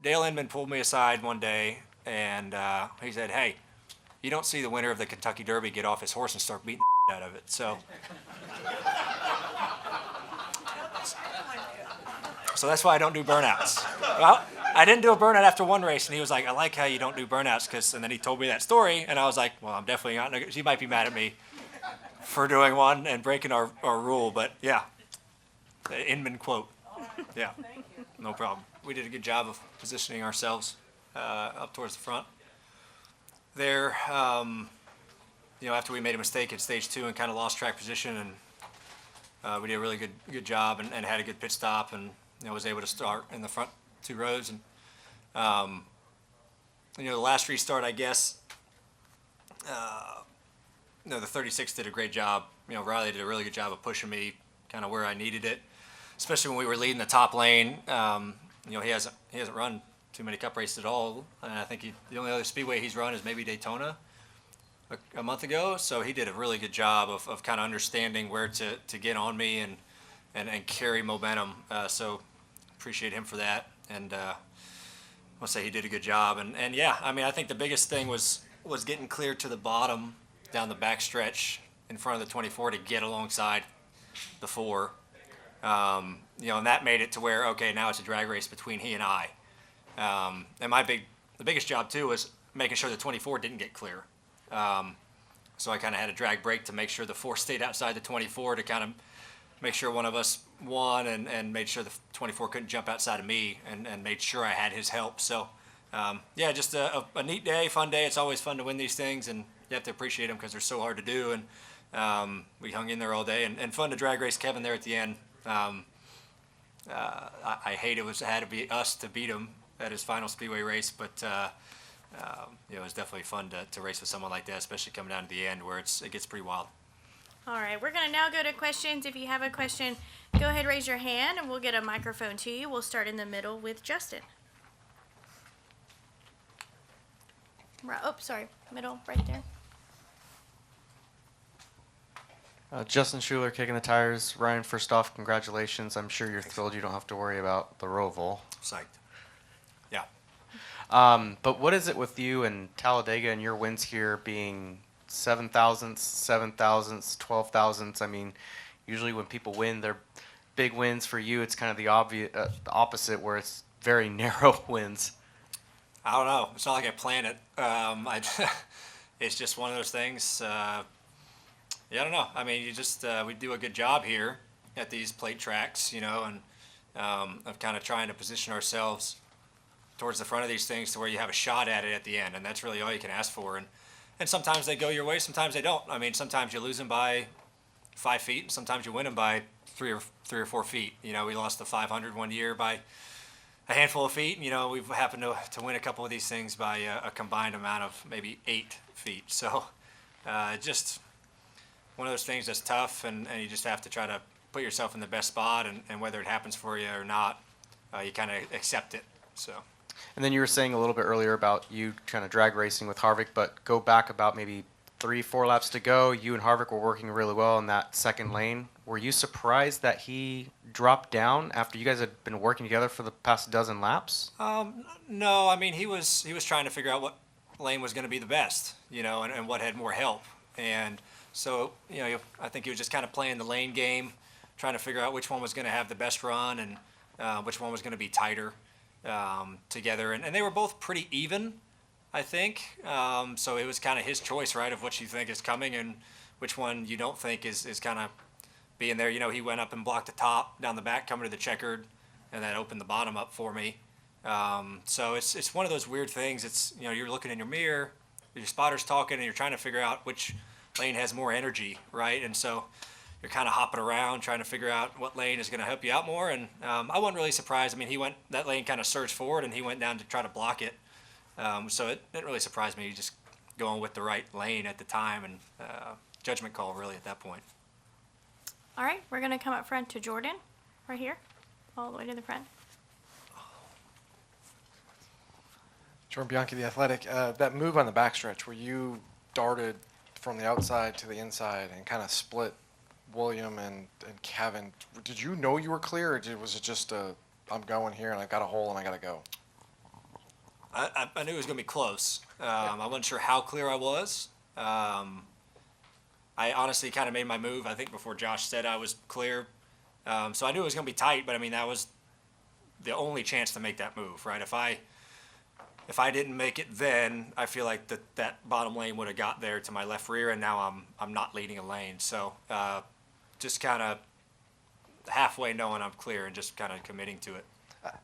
Dale Inman pulled me aside one day, and he said, "Hey, you don't see the winner of the Kentucky Derby get off his horse and start beating the out of it." So that's why I don't do burnouts. Well, I didn't do a burnout after one race, and he was like, "I like how you don't do burnouts," and then he told me that story, and I was like, "Well, I'm definitely not." He might be mad at me for doing one and breaking our rule, but yeah, the Inman quote. Yeah, no problem. We did a good job of positioning ourselves up towards the front. There, after we made a mistake at stage 2 and kind of lost track position, and we did a really good job and had a good pit stop, and was able to start in the front 2 rows. And the last restart, I guess, the 36 did a great job. Riley did a really good job of pushing me kind of where I needed it, especially when we were leading the top lane. He hasn't run too many Cup races at all, and I think the only other speedway he's run is maybe Daytona a month ago. So he did a really good job of kind of understanding where to get on me and carry momentum. So appreciate him for that, and I'll say he did a good job. And yeah, I mean, I think the biggest thing was getting clear to the bottom down the back stretch in front of the 24 to get alongside the 4. And that made it to where, okay, now it's a drag race between he and I. And the biggest job too was making sure the 24 didn't get clear. So I kind of had a drag break to make sure the 4 stayed outside the 24 to kind of make sure one of us won, and made sure the 24 couldn't jump outside of me, and made sure I had his help. So yeah, just a neat day, fun day. It's always fun to win these things, and you have to appreciate them because they're so hard to do. And we hung in there all day, and fun to drag race Kevin there at the end. I hate it had to be us to beat him at his final speedway race, but it was definitely fun to race with someone like that, especially coming down to the end where it gets pretty wild. All right, we're going to now go to questions. If you have a question, go ahead, raise your hand, and we'll get a microphone to you. We'll start in the middle with Justin. Sorry, middle, right there. Justin Schuler, Kicking the Tires. Ryan, first off, congratulations. I'm sure you're thrilled you don't have to worry about the Roval. Psyched. Yeah. But what is it with you and Talladega and your wins here being 7 thousandths, 7 thousandths, 12 thousandths? I mean, usually when people win, they're big wins. For you, it's kind of the opposite, where it's very narrow wins. I don't know. It's not like I planned it. It's just one of those things. Yeah, I don't know. I mean, we do a good job here at these plate tracks, and of kind of trying to position ourselves towards the front of these things to where you have a shot at it at the end, and that's really all you can ask for. And sometimes they go your way, sometimes they don't. I mean, sometimes you lose them by 5 feet, and sometimes you win them by 3 or 4 feet. We lost the 500 one year by a handful of feet. We've happened to win a couple of these things by a combined amount of maybe 8 feet. So just one of those things that's tough, and you just have to try to put yourself in the best spot, and whether it happens for you or not, you kind of accept it. So. And then you were saying a little bit earlier about you kind of drag racing with Harvick, but go back about maybe 3-4 laps to go. You and Harvick were working really well in that second lane. Were you surprised that he dropped down after you guys had been working together for the past dozen laps? No, I mean, he was trying to figure out what lane was going to be the best, and what had more help. And so, I think he was just kind of playing the lane game, trying to figure out which one was going to have the best run, and which one was going to be tighter together. And they were both pretty even, I think. So it was kind of his choice, right, of what you think is coming and which one you don't think is kind of being there. He went up and blocked the top down the back coming to the checkered, and then opened the bottom up for me. So it's one of those weird things. It's, you're looking in your mirror, your spotter's talking, and you're trying to figure out which lane has more energy, right? And so you're kind of hopping around trying to figure out what lane is going to help you out more. And I wasn't really surprised. I mean, that lane kind of surged forward, and he went down to try to block it. So it didn't really surprise me. He just going with the right lane at the time, and judgment call really at that point. All right, we're going to come up front to Jordan, right here, all the way to the front. Jordan Bianchi, The Athletic. That move on the backstretch where you darted from the outside to the inside and kind of split William and Kevin, did you know you were clear, or was it just I'm going here and I've got a hole and I got to go? I knew it was going to be close. I wasn't sure how clear I was. I honestly kind of made my move, I think, before Josh said I was clear. So I knew it was going to be tight, but I mean, that was the only chance to make that move, right? If I didn't make it then, I feel like that bottom lane would have got there to my left rear, and now I'm not leading a lane. So just kind of halfway knowing I'm clear and just kind of committing to it.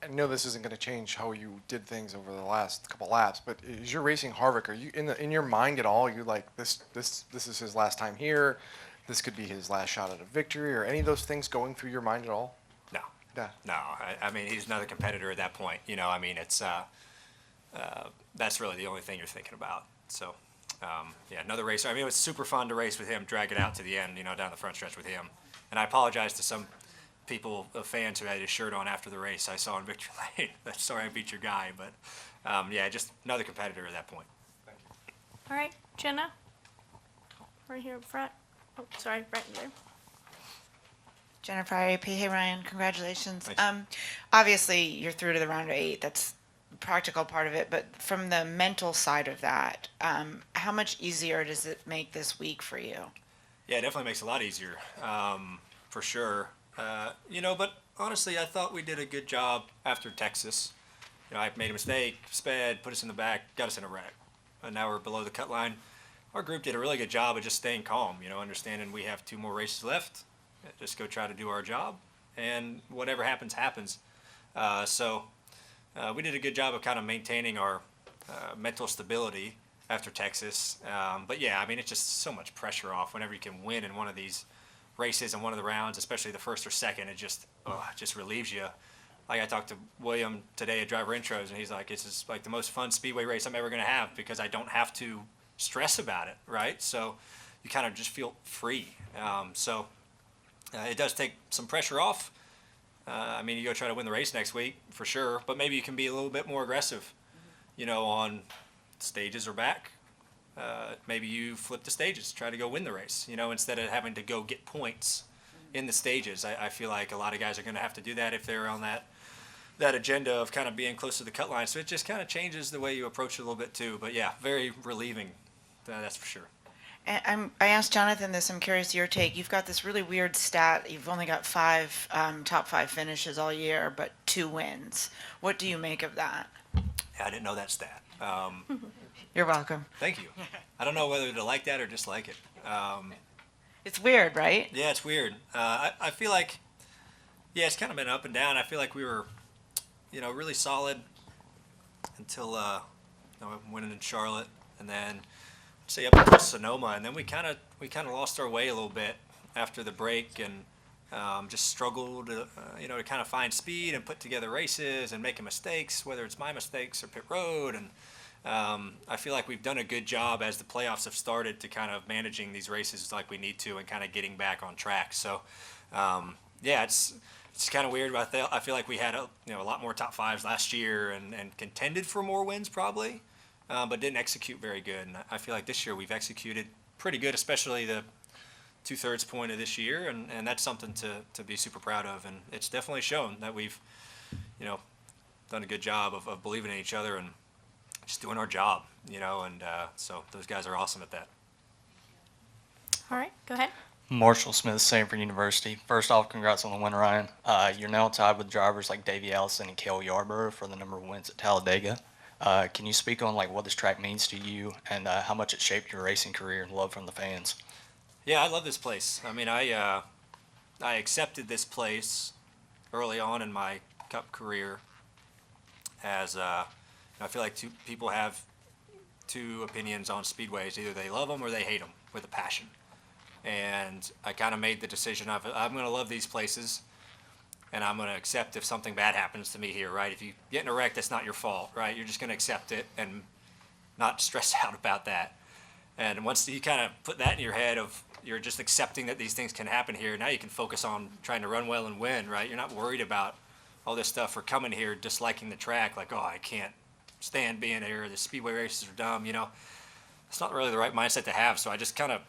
I know this isn't going to change how you did things over the last couple laps, but as you're racing Harvick, are you in your mind at all? You like this is his last time here. This could be his last shot at a victory, or any of those things going through your mind at all? No. Yeah. No. I mean, he's another competitor at that point. You know, I mean, it's that's really the only thing you're thinking about. So, yeah, another racer. I mean, it was super fun to race with him, drag it out to the end, you know, down the front stretch with him. And I apologize to some people, fans who had his shirt on after the race I saw in victory lane. Sorry I beat your guy, but yeah, just another competitor at that point. All right, Jenna, right here up front. Oh, sorry, right there. Jennifer AP. Hey Ryan, congratulations. Thanks. Obviously you're through to the round of 8. That's the practical part of it, but from the mental side of that, how much easier does it make this week for you? Yeah, it definitely makes it a lot easier, for sure. You know, but honestly, I thought we did a good job after Texas. You know, I made a mistake, sped, put us in the back, got us in a wreck. And now we're below the cut line. Our group did a really good job of just staying calm, you know, understanding we have 2 more races left. Just go try to do our job, and whatever happens, happens. So we did a good job of kind of maintaining our mental stability after Texas. But yeah, I mean, it's just so much pressure off whenever you can win in one of these races and one of the rounds, especially the first or second. It just relieves you. Like, I talked to William today at Driver Intros, and he's like, "This is like the most fun speedway race I'm ever going to have because I don't have to stress about it," right? So you kind of just feel free. It does take some pressure off. I mean, you go try to win the race next week for sure, but maybe you can be a little bit more aggressive, you know, on stages or back. Maybe you flip the stages, try to go win the race, you know, instead of having to go get points in the stages. I feel like a lot of guys are going to have to do that if they're on that agenda of kind of being close to the cut line. So it just kind of changes the way you approach it a little bit too. But yeah, very relieving, that's for sure. And I asked Jonathan this. I'm curious your take. You've got this really weird stat. You've only got 5 top 5 finishes all year, but 2 wins. What do you make of that? Yeah, I didn't know that stat. You're welcome. Thank you. I don't know whether to like that or dislike it. It's weird, right? Yeah, it's weird. I feel like, yeah, it's kind of been up and down. I feel like we were, you know, really solid until you know, winning in Charlotte, and then say up to Sonoma, and then we kind of lost our way a little bit after the break, and just struggled, you know, to kind of find speed and put together races and making mistakes, whether it's my mistakes or pit road. And I feel like we've done a good job as the playoffs have started to kind of managing these races like we need to and kind of getting back on track. So yeah, it's kind of weird, but I feel like we had a lot more top 5s last year and contended for more wins probably. But didn't execute very good. And I feel like this year we've executed pretty good, especially the 2/3 point of this year, and that's something to be super proud of. And it's definitely shown that we've, you know, done a good job of believing in each other and just doing our job, you know, and so those guys are awesome at that. All right, go ahead. Marshall Smith, Sanford University. First off, congrats on the win, Ryan. You're now tied with drivers like Davey Allison and Cale Yarborough for the number of wins at Talladega. Can you speak on like what this track means to you and how much it shaped your racing career and love from the fans? Yeah, I love this place. I mean, I accepted this place early on in my Cup career as I feel like people have 2 opinions on speedways. Either they love them or they hate them with a passion. And I kind of made the decision of I'm going to love these places, and I'm going to accept if something bad happens to me here, right? If you get in a wreck, that's not your fault, right? You're just going to accept it and not stress out about that. And once you kind of put that in your head of you're just accepting that these things can happen here, now you can focus on trying to run well and win, right? You're not worried about all this stuff or coming here disliking the track, like, oh, I can't stand being here, the speedway races are dumb, you know. It's not really the right mindset to have, so I just kind of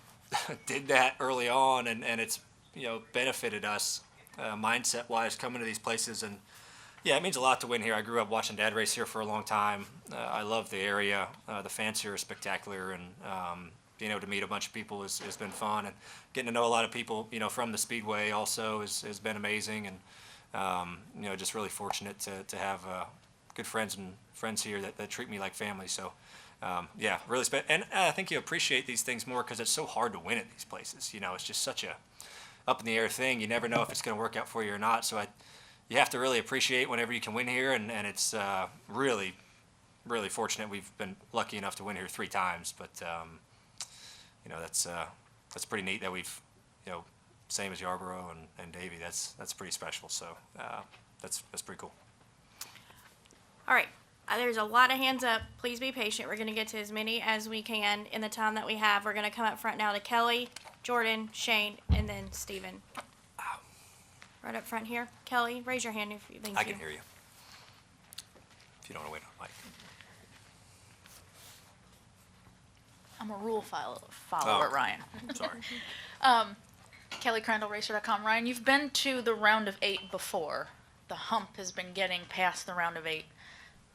did that early on, and it's, you know, benefited us mindset-wise coming to these places and Yeah, it means a lot to win here. I grew up watching Dad race here for a long time. I love the area. The fans here are spectacular, and being able to meet a bunch of people has been fun. And getting to know a lot of people, from the Speedway also has been amazing. And just really fortunate to have good friends here that treat me like family. So yeah, really and I think you appreciate these things more because it's so hard to win at these places. It's just such a up in the air thing. You never know if it's going to work out for you or not. So you have to really appreciate whenever you can win here, and it's really, really fortunate. We've been lucky enough to win here 3 times, but that's pretty neat that we've, same as Yarborough and Davie. That's pretty special. So that's pretty cool. All right. There's a lot of hands up. Please be patient. We're going to get to as many as we can in the time that we have. We're going to come up front now to Kelly, Jordan, Shane, and then Steven. Right up front here. Kelly, raise your hand if you think I can hear you. If you don't want to wait on mic. I'm a rule follower, Ryan. Sorry. Kelly Crandall, Racer.com. Ryan, you've been to the round of 8 before. The hump has been getting past the round of 8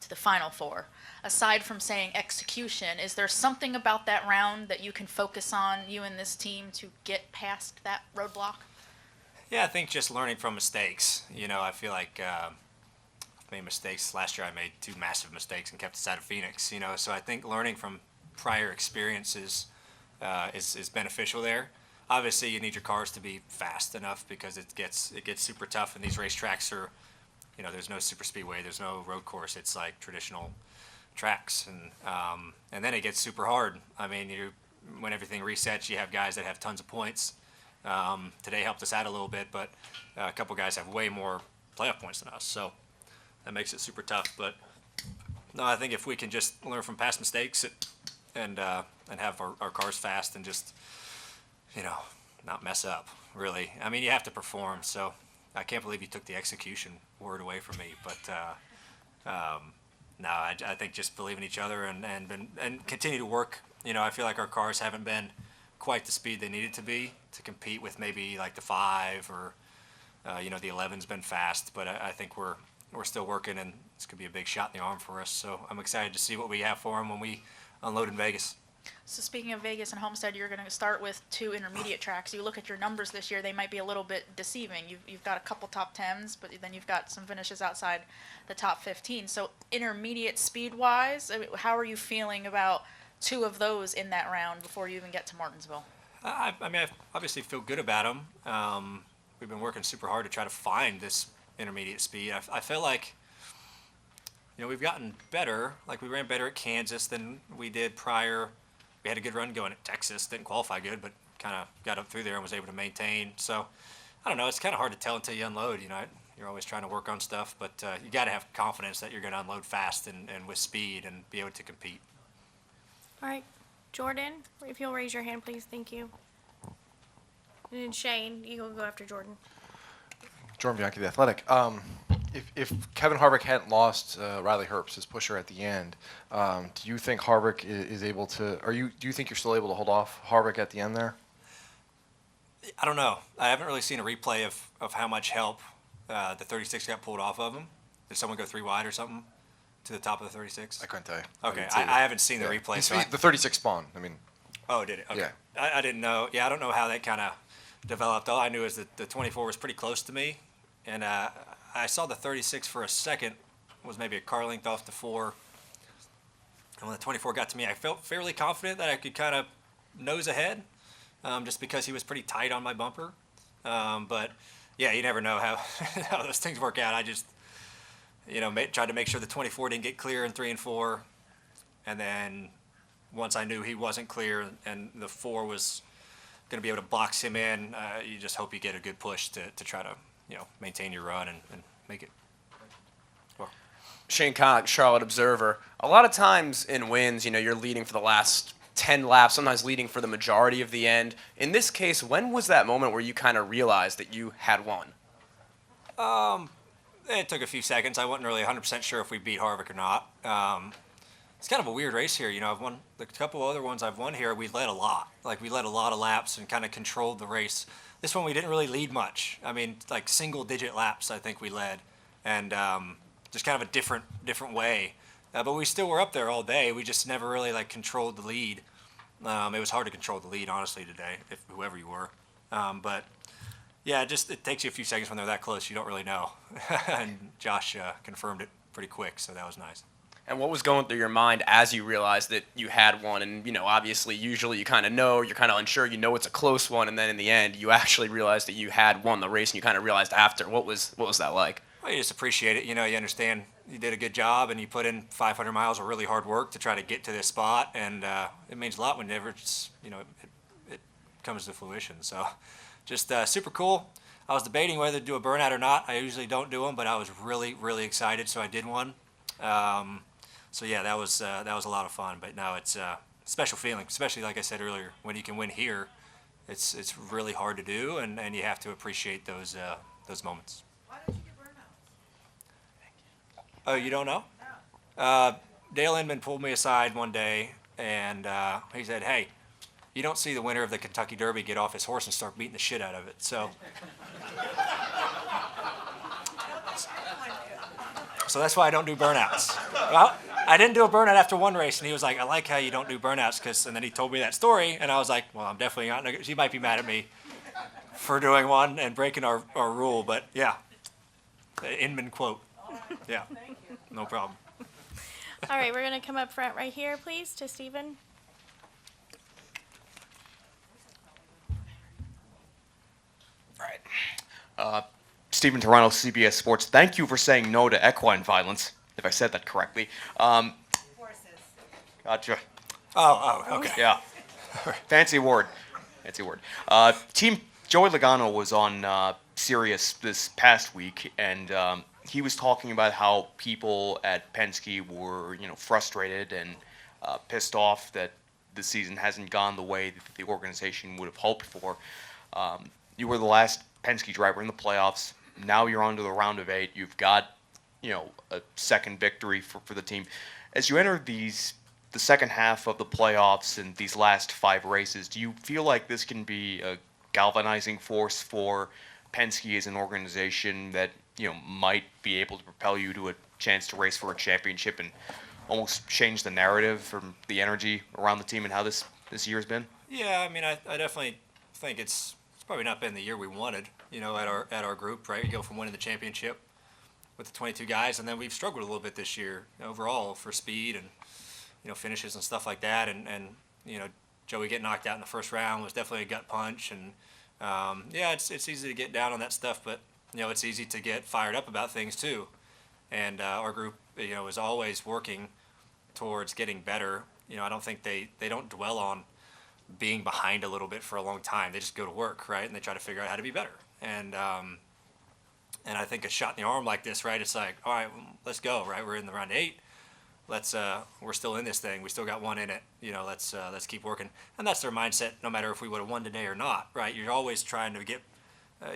to the final 4. Aside from saying execution, is there something about that round that you can focus on, you and this team, to get past that roadblock? Yeah, I think just learning from mistakes. I feel like I've made mistakes. Last year I made 2 massive mistakes and kept us out of Phoenix. So I think learning from prior experiences is beneficial there. Obviously, you need your cars to be fast enough because it gets super tough, and these racetracks are, there's no super speedway, there's no road course. It's like traditional tracks, and then it gets super hard. I mean, when everything resets, you have guys that have tons of points. Today helped us out a little bit, but a couple guys have way more playoff points than us, so that makes it super tough. But no, I think if we can just learn from past mistakes and have our cars fast and just not mess up, really. I mean, you have to perform, so I can't believe you took the execution word away from me. But no, I think just believe in each other and continue to work. I feel like our cars haven't been quite the speed they needed to be to compete with maybe like the 5 or the 11's been fast, but I think we're still working, and it's gonna be a big shot in the arm for us. So I'm excited to see what we have for them when we unload in Vegas. So speaking of Vegas and Homestead, you're going to start with 2 intermediate tracks. You look at your numbers this year; they might be a little bit deceiving. You've got a couple top 10s, but then you've got some finishes outside the top 15. So intermediate speed-wise, how are you feeling about 2 of those in that round before you even get to Martinsville? I mean, I obviously feel good about them. We've been working super hard to try to find this intermediate speed. I feel like, we've gotten better. Like, we ran better at Kansas than we did prior. We had a good run going at Texas. Didn't qualify good, but kind of got up through there and was able to maintain. So, I don't know. It's kind of hard to tell until you unload. You're always trying to work on stuff, but you got to have confidence that you're going to unload fast and with speed and be able to compete. All right. Jordan, if you'll raise your hand, please. Thank you. And then Shane, you will go after Jordan. Jordan Bianchi, the Athletic. If Kevin Harvick hadn't lost Riley Herbst, his pusher at the end, do you think Harvick is able to? Do you think you're still able to hold off Harvick at the end there? I don't know. I haven't really seen a replay of how much help the 36 got pulled off of him. Did someone go 3 wide or something to the top of the 36? I couldn't tell you. Okay, I haven't seen the replay. So the 36 spawn. I mean. Oh, did it? Okay. Yeah. I didn't know. Yeah, I don't know how that kind of developed. All I knew is that the 24 was pretty close to me, and I saw the 36 for a second was maybe a car length off the 4. And when the 24 got to me, I felt fairly confident that I could kind of nose ahead, just because he was pretty tight on my bumper. But yeah, you never know how those things work out. I just tried to make sure the 24 didn't get clear in 3 and 4, and then once I knew he wasn't clear and the 4 was going to be able to box him in, you just hope you get a good push to try to maintain your run and make it. Well, Shane Cox, Charlotte Observer. A lot of times in wins, you're leading for the last 10 laps, sometimes leading for the majority of the end. In this case, when was that moment where you kind of realized that you had won? It took a few seconds. I wasn't really 100% sure if we beat Harvick or not. It's kind of a weird race here. I've won the couple other ones I've won here. We led a lot. Like, we led a lot of laps and kind of controlled the race. This one we didn't really lead much. I mean, like single-digit laps I think we led. and just kind of a different way. But we still were up there all day. We just never really like controlled the lead. It was hard to control the lead, honestly, today, if whoever you were. But yeah, it takes you a few seconds when they're that close. You don't really know. And Josh confirmed it pretty quick, so that was nice. And what was going through your mind as you realized that you had one? And, obviously, usually you kind of know, you're kind of unsure, it's a close one, and then in the end, you actually realized that you had won the race, and you kind of realized after. What was that like? Well, you just appreciate it. You understand you did a good job, and you put in 500 miles of really hard work to try to get to this spot, and it means a lot whenever it comes to fruition. So just super cool. I was debating whether to do a burnout or not. I usually don't do them, but I was really, really excited, so I did one. So yeah, that was a lot of fun. But now it's a special feeling, especially like I said earlier, when you can win here. It's really hard to do, and you have to appreciate those moments. Why did you get burnouts? Oh, you don't know? Dale Inman pulled me aside one day, and he said, "Hey, you don't see the winner of the Kentucky Derby get off his horse and start beating the shit out of it." So that's why I don't do burnouts. Well, I didn't do a burnout after one race, and he was like, "I like how you don't do burnouts," and then he told me that story, and I was like, "Well, I'm definitely not." He might be mad at me for doing one and breaking our rule, but yeah, Inman quote. Yeah, no problem. All right, we're going to come up front right here, please, to Stephen. Stephen Toronto, CBS Sports. Thank you for saying no to equine violence, if I said that correctly. Horses. Gotcha. Oh, okay. Yeah. Fancy word. Fancy word. Team Joey Logano was on Sirius this past week, and he was talking about how people at Penske were, frustrated and pissed off that the season hasn't gone the way that the organization would have hoped for. You were the last Penske driver in the playoffs. Now you're on to the round of 8. You've got, a second victory for the team. As you enter the second half of the playoffs and these last 5 races, do you feel like this can be a galvanizing force for Penske as an organization that, might be able to propel you to a chance to race for a championship and almost change the narrative from the energy around the team and how this year's been? Yeah, I mean, I definitely think it's probably not been the year we wanted, at our group, right? You go from winning the championship with the 22 guys, and then we've struggled a little bit this year overall for speed and, finishes and stuff like that. And Joey getting knocked out in the first round was definitely a gut punch. And, yeah, it's easy to get down on that stuff, but, it's easy to get fired up about things too. And our group, is always working towards getting better. I don't think they don't dwell on being behind a little bit for a long time. They just go to work, right? And they try to figure out how to be better. And I think a shot in the arm like this, right? It's like, all right, let's go, right? We're in the round 8. We're still in this thing. We still got one in it. Let's keep working. And that's their mindset, no matter if we would have won today or not, right? You're always trying to get.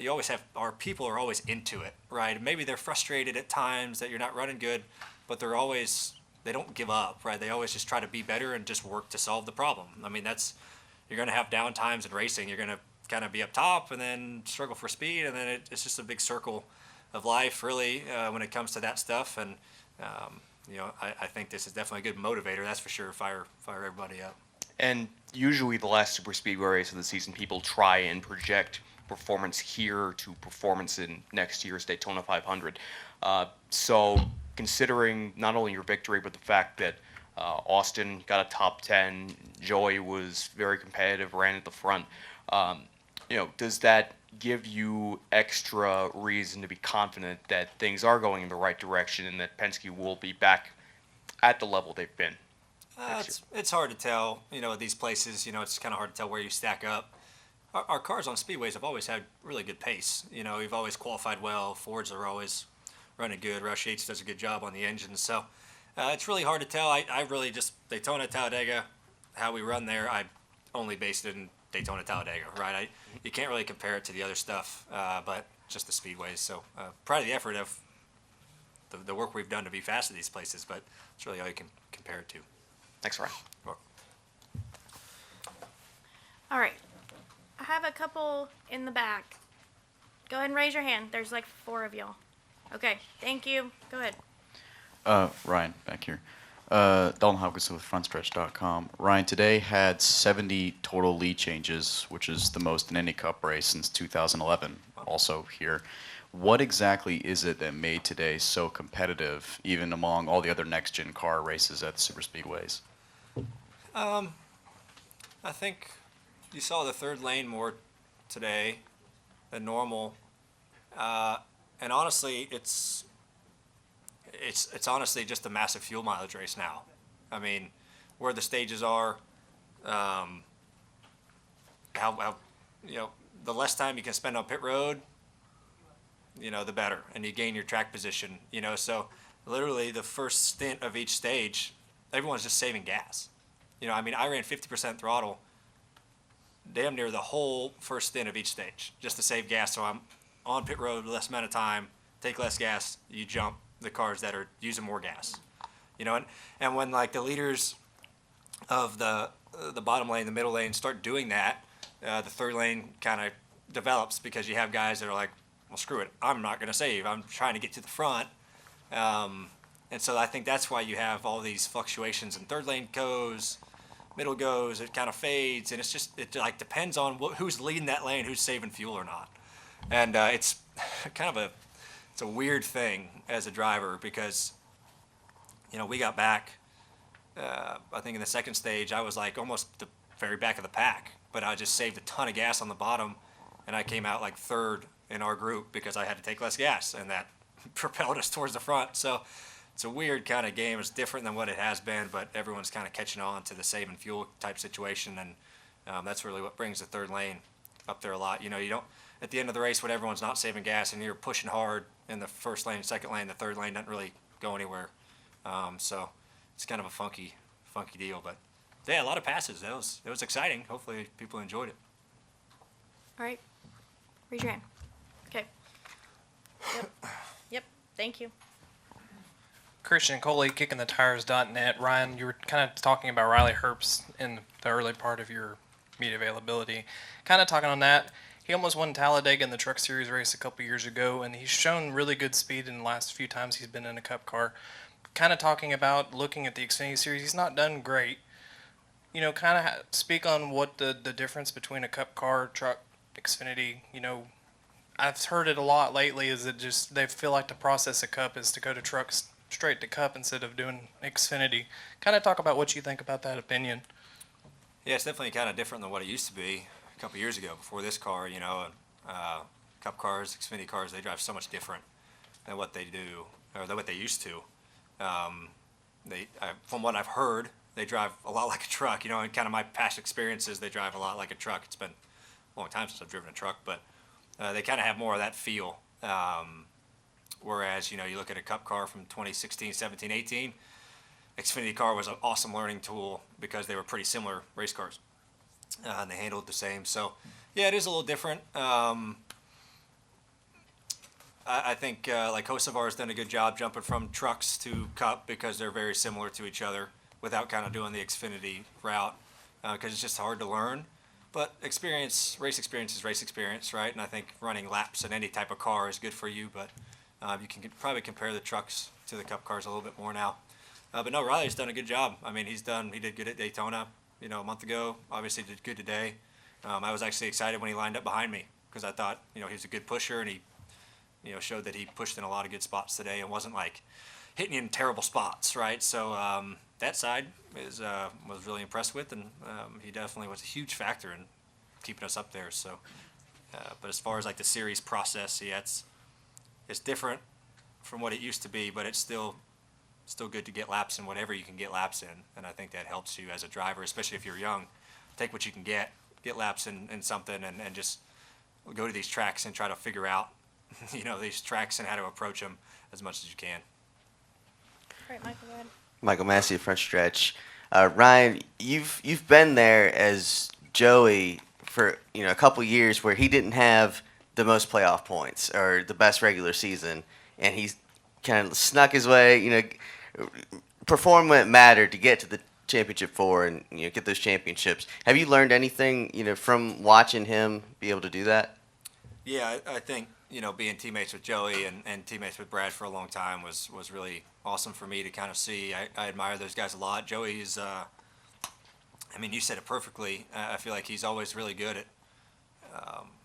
You always have our people are always into it, right? Maybe they're frustrated at times that you're not running good, but they don't give up, right? They always just try to be better and just work to solve the problem. I mean, you're going to have down times in racing. You're going to kind of be up top and then struggle for speed, and then it's just a big circle of life, really, when it comes to that stuff. And I think this is definitely a good motivator. That's for sure. Fire everybody up. And usually the last super speedway race of the season, people try and project performance here to performance in next year's Daytona 500. So considering not only your victory, but the fact that Austin got a top 10, Joey was very competitive, ran at the front, does that give you extra reason to be confident that things are going in the right direction and that Penske will be back at the level they've been? It's hard to tell, at these places, it's kind of hard to tell where you stack up. Our cars on speedways have always had really good pace. We've always qualified well. Fords are always running good. Rush Yates does a good job on the engines. So it's really hard to tell. I really just, Daytona, Talladega, how we run there, I only based it in Daytona, Talladega, right? You can't really compare it to the other stuff, but just the speedways. So proud of the effort of the work we've done to be fast at these places, but it's really all you can compare it to. Thanks, Ryan. All right. I have a couple in the back. Go ahead and raise your hand. There's like 4 of y'all. Okay, thank you. Go ahead. Ryan, back here. Dalton Hopkinson with FrontStretch.com. Ryan, today had 70 total lead changes, which is the most in any Cup race since 2011. Also here, what exactly is it that made today so competitive, even among all the other next-gen car races at the super speedways? I think you saw the third lane more today than normal, and honestly, it's honestly just a massive fuel mileage race now. I mean, where the stages are, how the less time you can spend on pit road, the better, and you gain your track position. So literally the first stint of each stage, everyone's just saving gas. I mean, I ran 50% throttle damn near the whole first stint of each stage just to save gas. So I'm on pit road less amount of time, take less gas, you jump the cars that are using more gas. And when like the leaders of the bottom lane, the middle lane start doing that, the third lane kind of develops because you have guys that are like, well, screw it, I'm not going to save. I'm trying to get to the front. And so I think that's why you have all these fluctuations, and third lane goes, middle goes, it kind of fades, and it like depends on who's leading that lane, who's saving fuel or not. And it's kind of it's a weird thing as a driver because, we got back, I think in the second stage, I was like almost the very back of the pack, but I just saved a ton of gas on the bottom, and I came out like third in our group because I had to take less gas, and that propelled us towards the front. So it's a weird kind of game. It's different than what it has been, but everyone's kind of catching on to the saving fuel type situation, and that's really what brings the third lane up there a lot. You don't, at the end of the race when everyone's not saving gas and you're pushing hard in the first lane, second lane, the third lane doesn't really go anywhere. So it's kind of a funky deal, but yeah, a lot of passes. It was exciting. Hopefully people enjoyed it. All right. Raise your hand. Okay. Yep. Thank you. Christian Coley, kickingthetires.net. Ryan, you were kind of talking about Riley Herbst in the early part of your media availability. Kind of talking on that, he almost won Talladega in the Truck Series race a couple years ago, and he's shown really good speed in the last few times he's been in a Cup car. Kind of talking about looking at the Xfinity Series, he's not done great. Kind of speak on what the difference between a Cup car, truck, Xfinity, I've heard it a lot lately, is it just they feel like the process of Cup is to go to trucks straight to Cup instead of doing Xfinity. Kind of talk about what you think about that opinion. Yeah, it's definitely kind of different than what it used to be a couple years ago before this car. Cup cars, Xfinity cars, they drive so much different than what they do or than what they used to. From what I've heard, they drive a lot like a truck. In kind of my past experiences, they drive a lot like a truck. It's been a long time since I've driven a truck, but they kind of have more of that feel. Whereas, you look at a Cup car from 2016, 17, 18, Xfinity car was an awesome learning tool because they were pretty similar race cars. And they handled the same. So, yeah, it is a little different. I think like Hocevar's done a good job jumping from trucks to Cup because they're very similar to each other without kind of doing the Xfinity route because it's just hard to learn. But race experience is race experience, right? And I think running laps in any type of car is good for you, but you can probably compare the trucks to the Cup cars a little bit more now. But no, Riley's done a good job. I mean, he did good at Daytona, a month ago. Obviously did good today. I was actually excited when he lined up behind me because I thought, he was a good pusher, and he, showed that he pushed in a lot of good spots today and wasn't like hitting you in terrible spots, right? So that side was really impressed with, and he definitely was a huge factor in keeping us up there. So, but as far as like the series process, yeah, it's different from what it used to be, but it's still good to get laps in whatever you can get laps in, and I think that helps you as a driver, especially if you're young. Take what you can get laps in something, and just go to these tracks and try to figure out, these tracks and how to approach them as much as you can. All right, Michael, go ahead. Michael Massey, Front Stretch. Ryan, you've been there as Joey for a couple years where he didn't have the most playoff points or the best regular season, and he's kind of snuck his way. Performance mattered to get to the championship four and get those championships. Have you learned anything from watching him be able to do that? Yeah, I think being teammates with Joey and teammates with Brad for a long time was really awesome for me to kind of see. I admire those guys a lot. Joey is, I mean, you said it perfectly. I feel like he's always really good at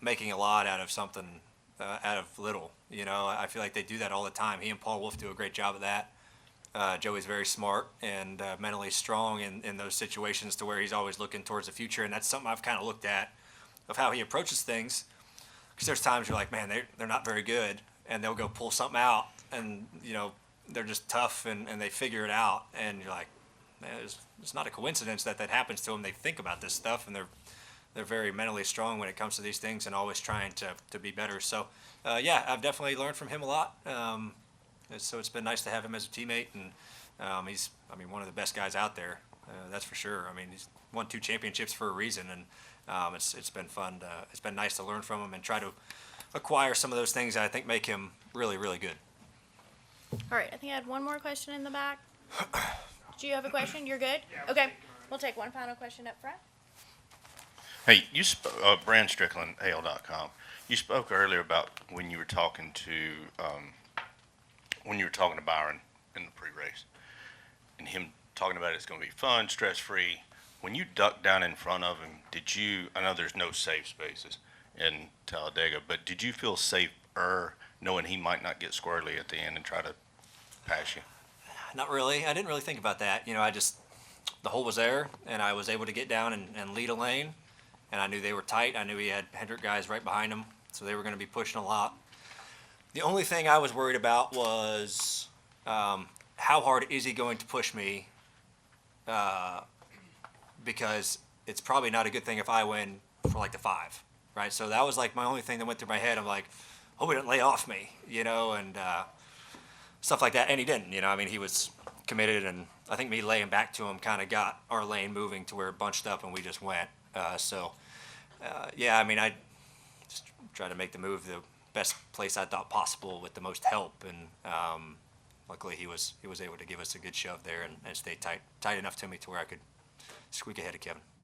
making a lot out of something, out of little. I feel like they do that all the time. He and Paul Wolf do a great job of that. Joey's very smart and mentally strong in those situations to where he's always looking towards the future, and that's something I've kind of looked at of how he approaches things. Because there's times you're like, man, they're not very good, and they'll go pull something out, and they're just tough and they figure it out, and you're like, man, it's not a coincidence that happens to them. They think about this stuff, and they're very mentally strong when it comes to these things, and always trying to be better. So yeah, I've definitely learned from him a lot. So it's been nice to have him as a teammate, and he's, I mean, one of the best guys out there. That's for sure. I mean, he's won 2 championships for a reason, and it's been fun. It's been nice to learn from him and try to acquire some of those things that I think make him really, really good. All right, I think I had one more question in the back. Do you have a question? You're good? Okay, we'll take one final question up front. Hey, you Brand Strickland, AL.com. You spoke earlier about when you were talking to Byron in the pre-race, and him talking about it's going to be fun, stress-free. When you ducked down in front of him, I know there's no safe spaces in Talladega, but did you feel safer knowing he might not get squirrely at the end and try to pass you? Not really. I didn't really think about that. The hole was there, and I was able to get down and lead a lane, and I knew they were tight. I knew he had Hendrick guys right behind him, so they were going to be pushing a lot. The only thing I was worried about was how hard is he going to push me, because it's probably not a good thing if I win for like the 5, right? So that was like my only thing that went through my head. I'm like, hope he didn't lay off me, and stuff like that. And he didn't, I mean, he was committed, and I think me laying back to him kind of got our lane moving to where it bunched up and we just went. Yeah, I mean, I just tried to make the move the best place I thought possible with the most help, and luckily he was able to give us a good shove there and stay tight enough to me to where I could squeak ahead of Kevin.